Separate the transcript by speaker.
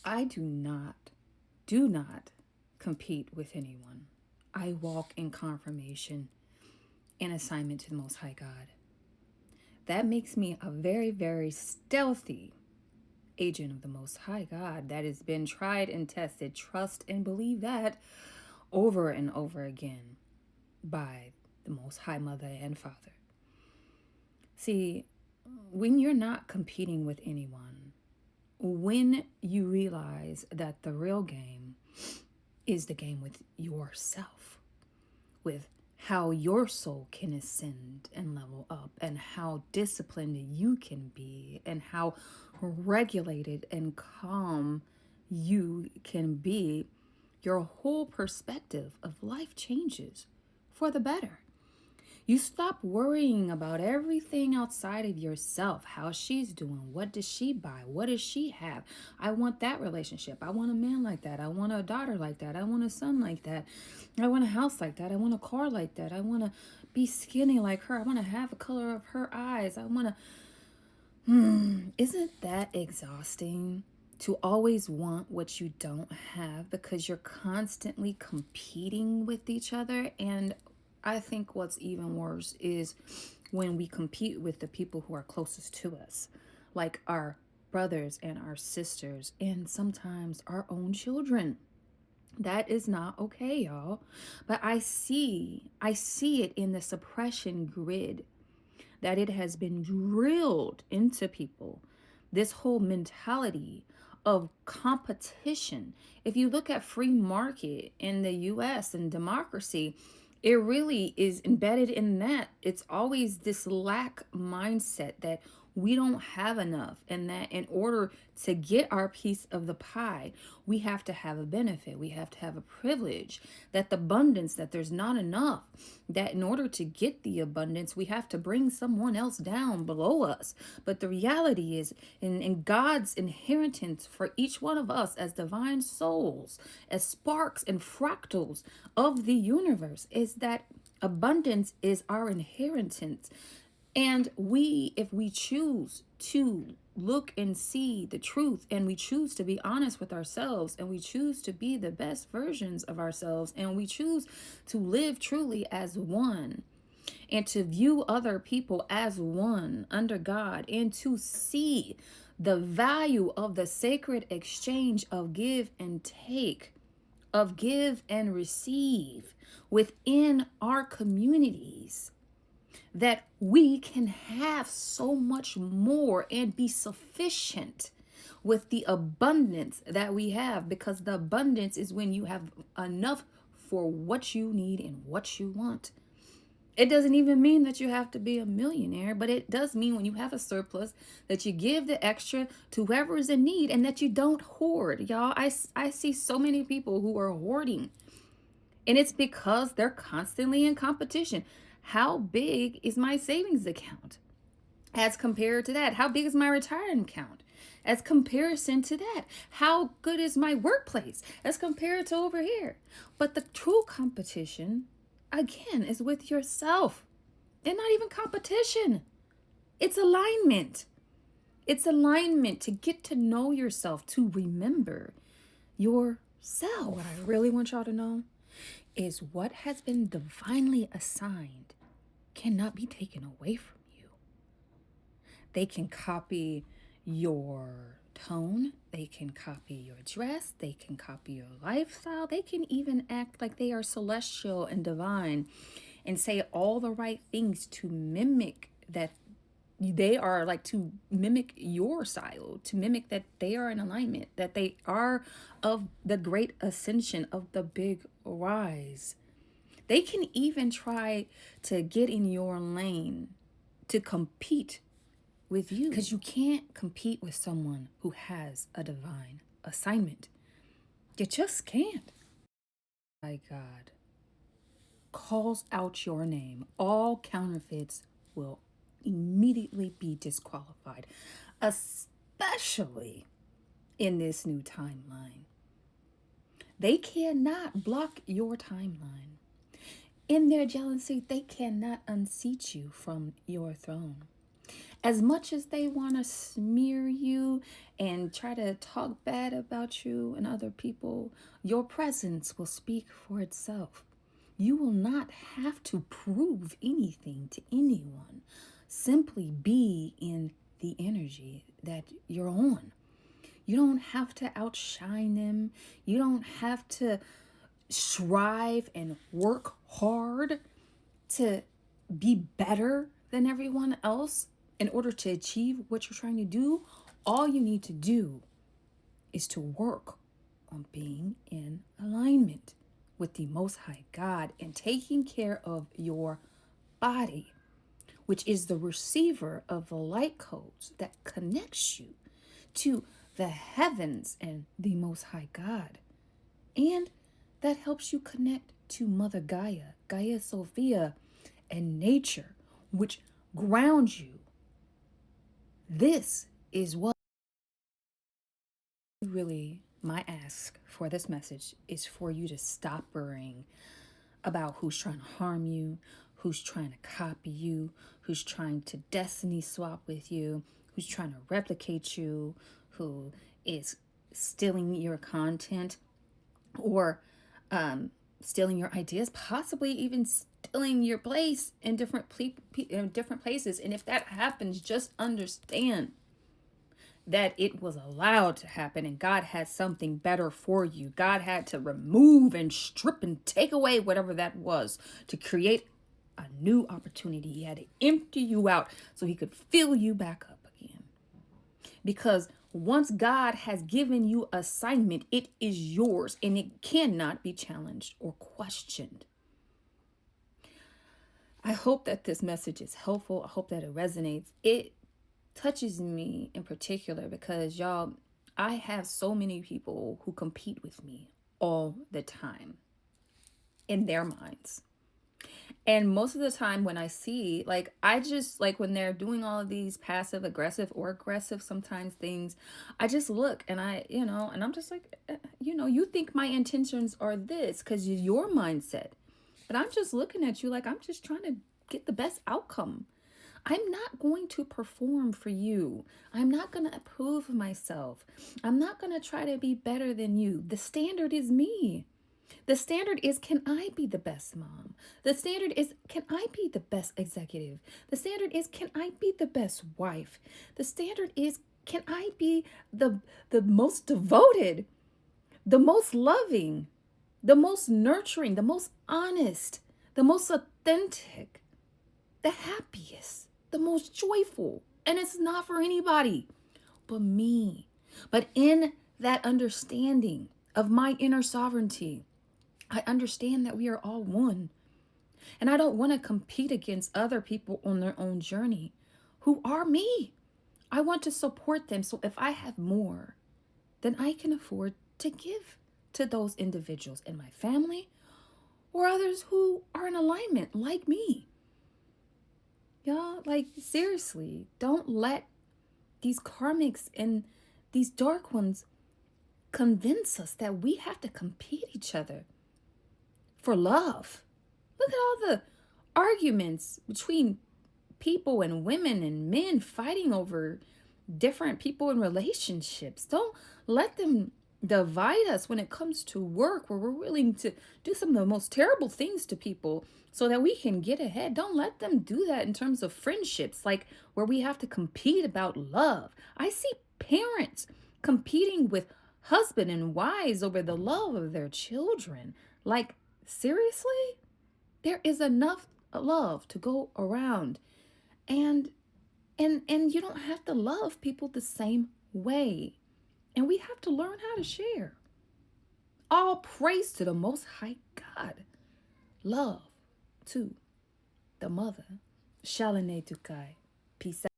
Speaker 1: I do not compete with anyone. I walk in confirmation and assignment to the Most High God. That makes me a very, very stealthy agent of the Most High God that has been tried and tested. Trust and believe that over and over again by the Most High Mother and Father. See, when you're not competing with anyone, when you realize that the real game is the game with yourself, with how your soul can ascend and level up, and how disciplined you can be, and how regulated and calm you can be, your whole perspective of life changes for the better. You stop worrying about everything outside of yourself. How she's doing. What does she buy? What does she have? I want that relationship. I want a man like that. I want a daughter like that. I want a son like that. I want a house like that. I want a car like that. I want to be skinny like her. I want to have the color of her eyes. I want to... Isn't that exhausting? To always want what you don't have because you're constantly competing with each other. And I think what's even worse is when we compete with the people who are closest to us, like our brothers and our sisters, and sometimes our own children. That is not okay, y'all. But I see it in the suppression grid that it has been drilled into people, this whole mentality of competition. If you look at free market in the US and democracy, it really is embedded in that. It's always this lack mindset that we don't have enough, and that in order to get our piece of the pie, we have to have a benefit, we have to have a privilege, that the abundance, that there's not enough, that in order to get the abundance, we have to bring someone else down below us. But the reality is, in God's inheritance for each one of us as divine souls, as sparks and fractals of the universe, is that abundance is our inheritance. And if we choose to look and see the truth, and we choose to be honest with ourselves, and we choose to be the best versions of ourselves, and we choose to live truly as one, and to view other people as one under God, and to see the value of the sacred exchange of give and take, of give and receive within our communities, that we can have so much more and be sufficient with the abundance that we have, because the abundance is when you have enough for what you need and what you want. It doesn't even mean that you have to be a millionaire, but it does mean when you have a surplus that you give the extra to whoever is in need, and that you don't hoard. Y'all, I see so many people who are hoarding, and it's because they're constantly in competition. How big is my savings account as compared to that? How big is my retirement account as comparison to that? How good is my workplace as compared to over here? But the true competition, again, is with yourself. And not even competition. It's alignment. It's alignment to get to know yourself, to remember yourself. What I really want y'all to know is what has been divinely assigned cannot be taken away from you. They can copy your tone, they can copy your dress, they can copy your lifestyle, they can even act like they are celestial and divine and say all the right things to mimic that. They are like to mimic your style, to mimic that they are in alignment, that they are of the great ascension, of the big rise. They can even try to get in your lane to compete with you, because you can't compete with someone who has a divine assignment. You just can't. My God calls out your name, all counterfeits will immediately be disqualified, especially in this new timeline. They cannot block your timeline. In their jealousy, they cannot unseat you from your throne. As much as they want to smear you and try to talk bad about you and other people, your presence will speak for itself. You will not have to prove anything to anyone. Simply be in the energy that you're on. You don't have to outshine them. You don't have to strive and work hard to be better than everyone else in order to achieve what you're trying to do. All you need to do is to work on being in alignment with the Most High God and taking care of your body, which is the receiver of the light codes that connects you to the heavens and the Most High God. And that helps you connect to Mother Gaia, Gaia Sophia, and nature, which grounds you. This is what really my ask for this message is for you to stop worrying about who's trying to harm you, who's trying to copy you, who's trying to destiny swap with you, who's trying to replicate you, who is stealing your content or stealing your ideas, possibly even stealing your place in different places. And if that happens, just understand that it was allowed to happen and God had something better for you. God had to remove and strip and take away whatever that was to create a new opportunity. He had to empty you out so he could fill you back up again. Because once God has given you assignment, it is yours and it cannot be challenged or questioned. I hope that this message is helpful. I hope that it resonates. It touches me in particular because, y'all, I have so many people who compete with me all the time in their minds. And most of the time when I see, like, I just, like, when they're doing all of these passive aggressive or aggressive sometimes things, I just look and and I'm just like, you think my intentions are this because your mindset. But I'm just looking at you like I'm just trying to get the best outcome. I'm not going to perform for you. I'm not going to approve of myself. I'm not going to try to be better than you. The standard is me. The standard is, can I be the best mom? The standard is, can I be the best executive? The standard is, can I be the best wife? The standard is, can I be the most devoted, the most loving, the most nurturing, the most honest, the most authentic, the happiest, the most joyful? And it's not for anybody but me. But in that understanding of my inner sovereignty, I understand that we are all one. And I don't want to compete against other people on their own journey who are me. I want to support them. So if I have more, then I can afford to give to those individuals in my family or others who are in alignment like me. Y'all, like, seriously, don't let these karmics and these dark ones convince us that we have to compete each other for love. Look at all the arguments between people and women and men fighting over different people in relationships. Don't let them divide us when it comes to work, where we're willing to do some of the most terrible things to people so that we can get ahead. Don't let them do that in terms of friendships, like where we have to compete about love. I see parents competing with husband and wives over the love of their children. Like, seriously? There is enough love to go around. And you don't have to love people the same way. And we have to learn how to share. All praise to the Most High God. Love to the Mother. Shalane Tukai. Peace out.